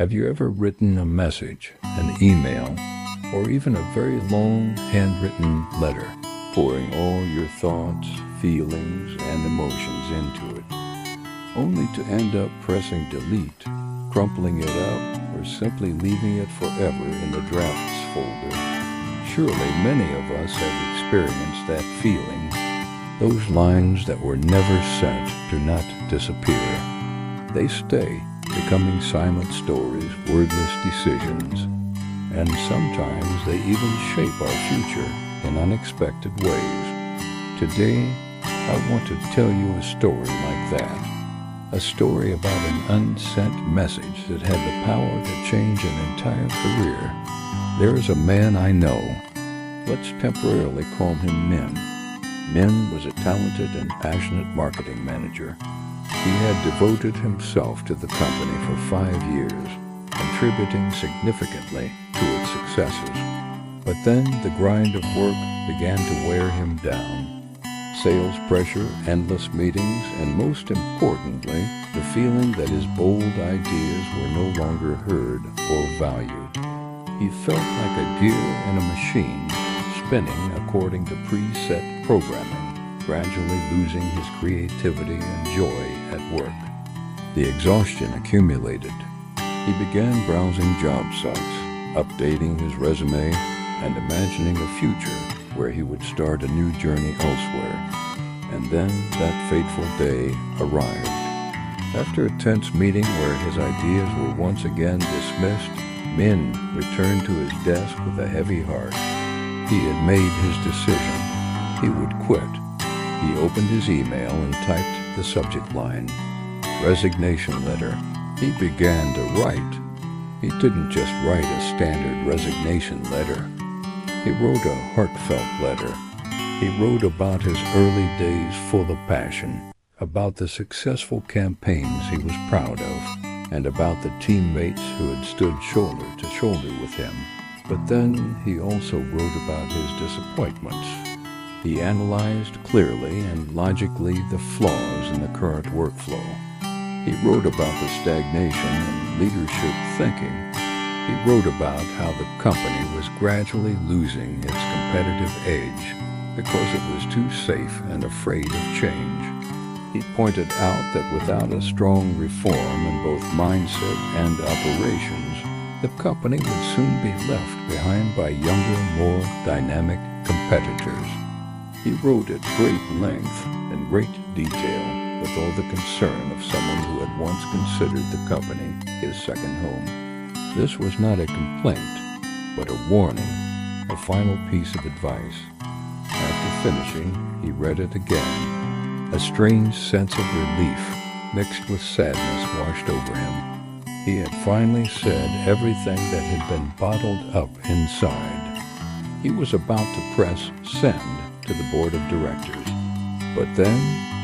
Have you ever written a message, an email, or even a very long handwritten letter, pouring all your thoughts, feelings, and emotions into it, only to end up pressing delete, crumpling it up, or simply leaving it forever in the drafts folder? Surely many of us have experienced that feeling. Those lines that were never sent do not disappear. They stay, becoming silent stories, wordless decisions, and sometimes they even shape our future in unexpected ways. Today, I want to tell you a story like that. A story about an unsent message that had the power to change an entire career. There is a man I know. Let's temporarily call him Min. Min was a talented and passionate marketing manager. He had devoted himself to the company for 5 years, contributing significantly to its successes. But then the grind of work began to wear him down. Sales pressure, endless meetings, and most importantly, the feeling that his bold ideas were no longer heard or valued. He felt like a gear in a machine, spinning according to preset programming, gradually losing his creativity and joy at work. The exhaustion accumulated. He began browsing job sites, updating his resume, and imagining a future where he would start a new journey elsewhere. And then that fateful day arrived. After a tense meeting where his ideas were once again dismissed, Min returned to his desk with a heavy heart. He had made his decision. He would quit. He opened his email and typed the subject line, "Resignation letter." He began to write. He didn't just write a standard resignation letter. He wrote a heartfelt letter. He wrote about his early days full of passion, about the successful campaigns he was proud of, and about the teammates who had stood shoulder to shoulder with him. But then he also wrote about his disappointments. He analyzed clearly and logically the flaws in the current workflow. He wrote about the stagnation in leadership thinking. He wrote about how the company was gradually losing its competitive edge because it was too safe and afraid of change. He pointed out that without a strong reform in both mindset and operations, the company would soon be left behind by younger, more dynamic competitors. He wrote at great length and great detail with all the concern of someone who had once considered the company his second home. This was not a complaint, but a warning, a final piece of advice. After finishing, he read it again. A strange sense of relief mixed with sadness washed over him. He had finally said everything that had been bottled up inside. He was about to press send to the board of directors. But then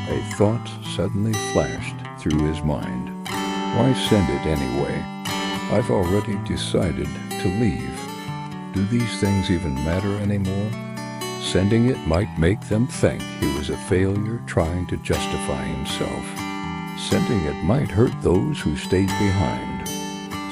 a thought suddenly flashed through his mind. Why send it anyway? I've already decided to leave. Do these things even matter anymore? Sending it might make them think he was a failure trying to justify himself. Sending it might hurt those who stayed behind.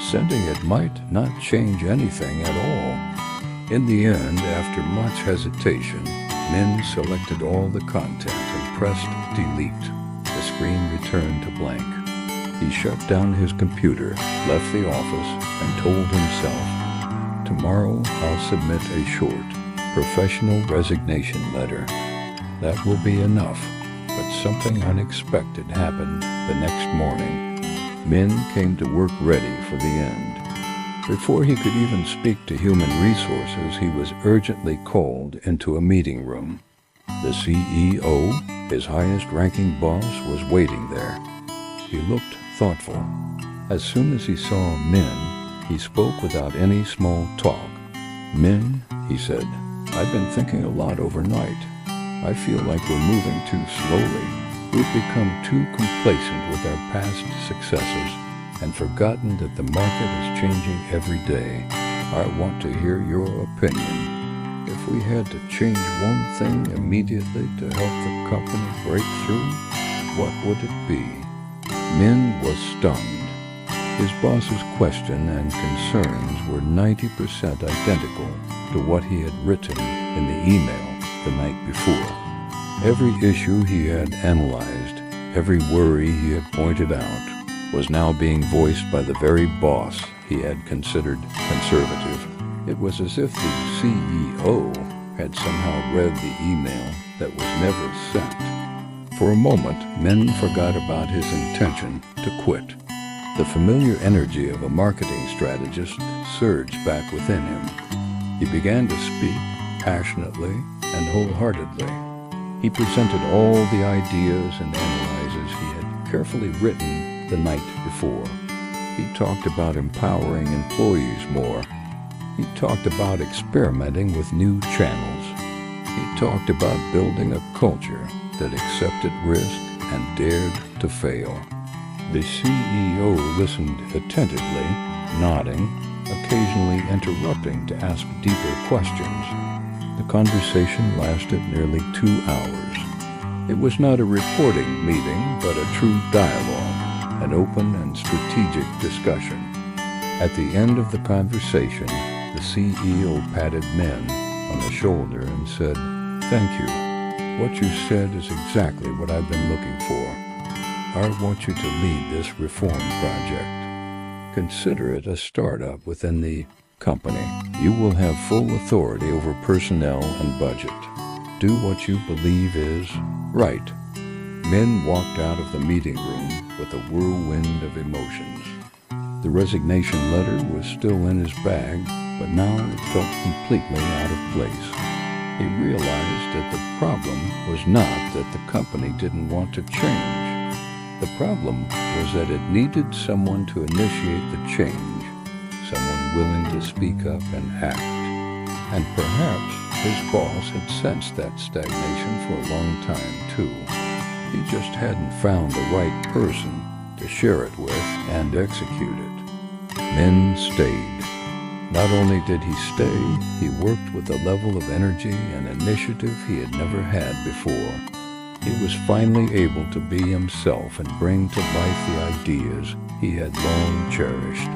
Sending it might not change anything at all. In the end, after much hesitation, Min selected all the content and pressed delete. The screen returned to blank. He shut down his computer, left the office, and told himself, "Tomorrow I'll submit a short, professional resignation letter. That will be enough." But something unexpected happened the next morning. Min came to work ready for the end. Before he could even speak to human resources, he was urgently called into a meeting room. The CEO, his highest-ranking boss, was waiting there. He looked thoughtful. As soon as he saw Min, he spoke without any small talk. "Min," he said, "I've been thinking a lot overnight. I feel like we're moving too slowly. We've become too complacent with our past successes and forgotten that the market is changing every day. I want to hear your opinion. If we had to change one thing immediately to help the company break through, what would it be?" Min was stunned. His boss's question and concerns were 90% identical to what he had written in the email the night before. Every issue he had analyzed, every worry he had pointed out, was now being voiced by the very boss he had considered conservative. It was as if the CEO had somehow read the email that was never sent. For a moment, Min forgot about his intention to quit. The familiar energy of a marketing strategist surged back within him. He began to speak passionately and wholeheartedly. He presented all the ideas and analyses he had carefully written the night before. He talked about empowering employees more. He talked about experimenting with new channels. He talked about building a culture that accepted risk and dared to fail. The CEO listened attentively, nodding, occasionally interrupting to ask deeper questions. The conversation lasted nearly 2 hours. It was not a reporting meeting, but a true dialogue, an open and strategic discussion. At the end of the conversation, the CEO patted Min on the shoulder and said, "Thank you. What you said is exactly what I've been looking for. I want you to lead this reform project. Consider it a startup within the company. You will have full authority over personnel and budget. Do what you believe is right." Min walked out of the meeting room with a whirlwind of emotions. The resignation letter was still in his bag, but now it felt completely out of place. He realized that the problem was not that the company didn't want to change. The problem was that it needed someone to initiate the change, someone willing to speak up and act. And perhaps his boss had sensed that stagnation for a long time, too. He just hadn't found the right person to share it with and execute it. Min stayed. Not only did he stay, he worked with a level of energy and initiative he had never had before. He was finally able to be himself and bring to life the ideas he had long cherished.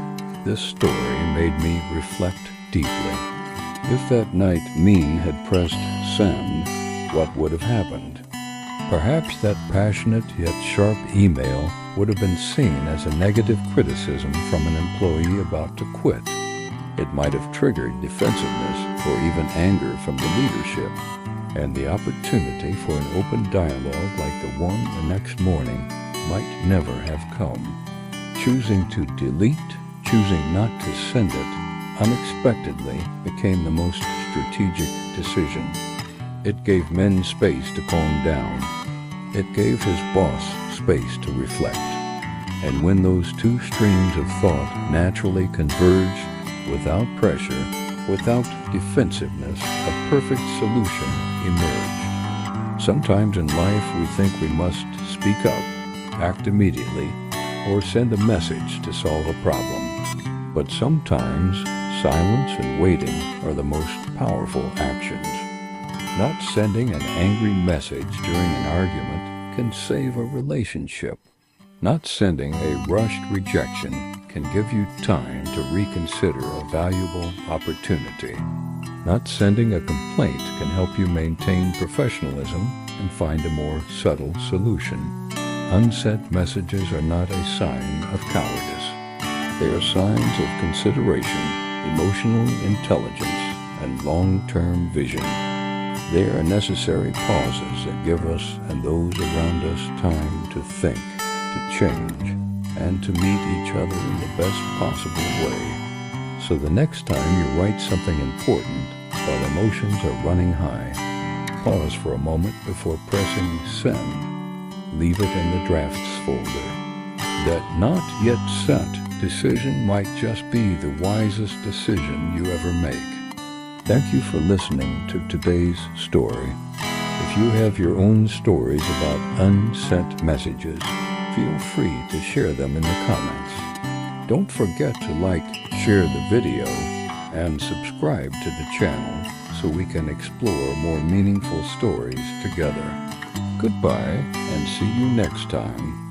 This story made me reflect deeply. If that night Min had pressed send, what would have happened? Perhaps that passionate yet sharp email would have been seen as a negative criticism from an employee about to quit. It might have triggered defensiveness or even anger from the leadership, and the opportunity for an open dialogue like the one the next morning might never have come. Choosing to delete, choosing not to send it, unexpectedly became the most strategic decision. It gave Min space to calm down. It gave his boss space to reflect. And when those two streams of thought naturally converged, without pressure, without defensiveness, a perfect solution emerged. Sometimes in life we think we must speak up, act immediately, or send a message to solve a problem. But sometimes silence and waiting are the most powerful actions. Not sending an angry message during an argument can save a relationship. Not sending a rushed rejection can give you time to reconsider a valuable opportunity. Not sending a complaint can help you maintain professionalism and find a more subtle solution. Unsent messages are not a sign of cowardice. They are signs of consideration, emotional intelligence, and long-term vision. They are necessary pauses that give us and those around us time to think, to change, and to meet each other in the best possible way. So the next time you write something important while emotions are running high, pause for a moment before pressing send. Leave it in the drafts folder. That not yet sent decision might just be the wisest decision you ever make. Thank you for listening to today's story. If you have your own stories about unsent messages, feel free to share them in the comments. Don't forget to like, share the video, and subscribe to the channel so we can explore more meaningful stories together. Goodbye, and see you next time.